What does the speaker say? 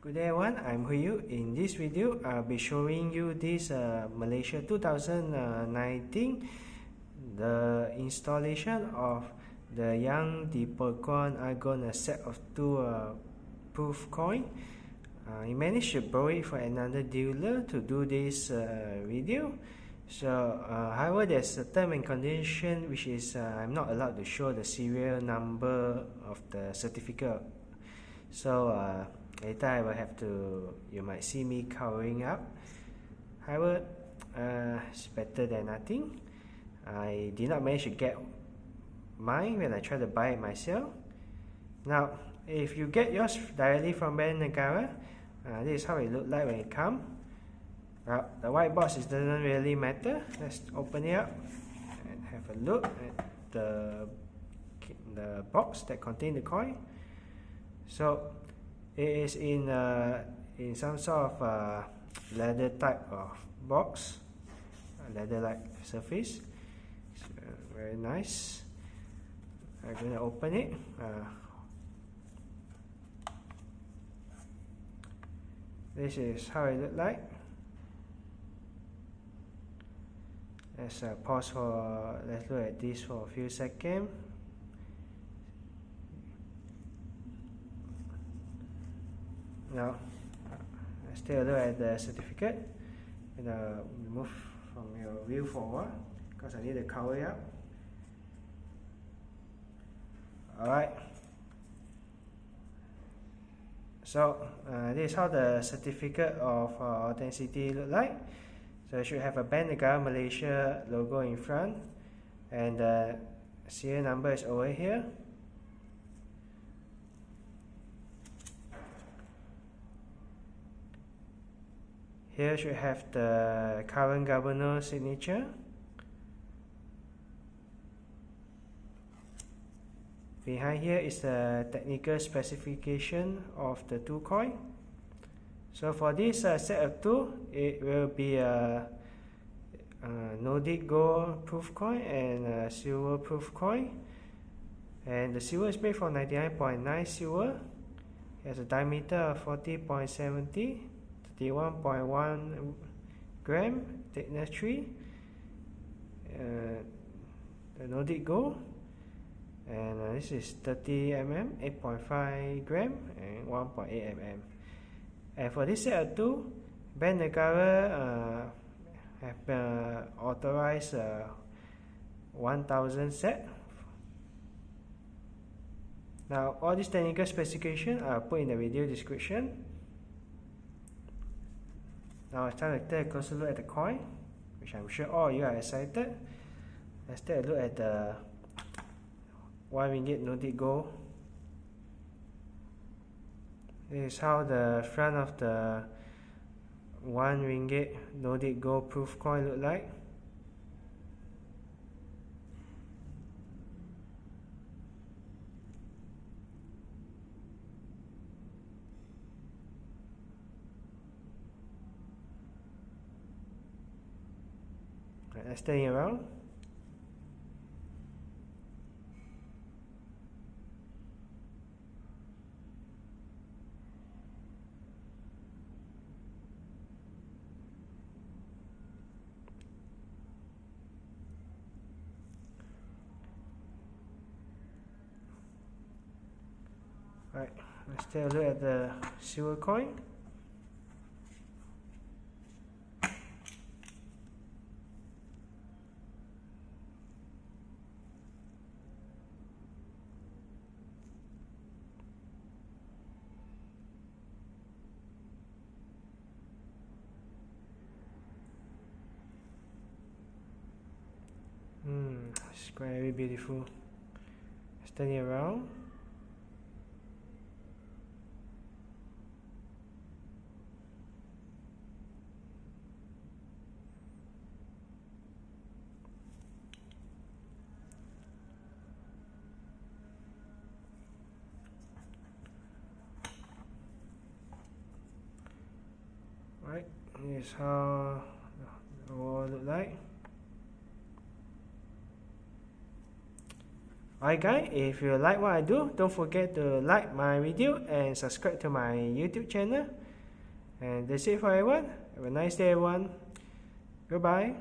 Good day everyone, I'm Huyu. In this video, I'll be showing you this Malaysia 2019, the installation of the young di-Pertuan Agong a set of two proof coin. I managed to borrow it for another dealer to do this video. So, however, there's a term and condition which is I'm not allowed to show the serial number of the certificate. So, later I will have to, you might see me covering up. However, it's better than nothing. I did not manage to get mine when I tried to buy it myself. Now, if you get yours directly from Bank Negara, this is how it looks like when it comes. The white box doesn't really matter. Let's open it up and have a look at the box that contains the coin. So it is in some sort of leather type of box, leather-like surface. Very nice. I'm going to open it. This is how it looks like. Let's pause for, let's look at this for a few seconds. Now, let's take a look at the certificate. I'm gonna move from your view for a while because I need to cover it up. Alright. So, this is how the certificate of authenticity look like. So it should have a Bank Negara Malaysia logo in front, and the serial number is over here. Here should have the current governor signature. Behind here is the technical specification of the two coins. So for this set of two, it will be a Nordic Gold proof coin and a silver proof coin. And the silver is made from 99.9 silver. It has a diameter of 40.70, 31.1 gram, thickness 3. The Nordic Gold. And this is 30 mm, 8.5 gram and 1.8 mm. And for this set of two, Bank Negara have authorized 1,000 set. Now, all these technical specifications are put in the video description. Now it's time to take a closer look at the coin, which I'm sure all of you are excited. Let's take a look at the 1 ringgit Nordic Gold. This is how the front of the 1 ringgit Nordic Gold proof coin look like. Let's turn it around. Right, let's take a look at the silver coin. It's very beautiful. Let's turn it around. Right, here's how the wall look like. Alright guys, if you like what I do, don't forget to like my video and subscribe to my YouTube channel. And that's it for everyone. Have a nice day everyone. Goodbye.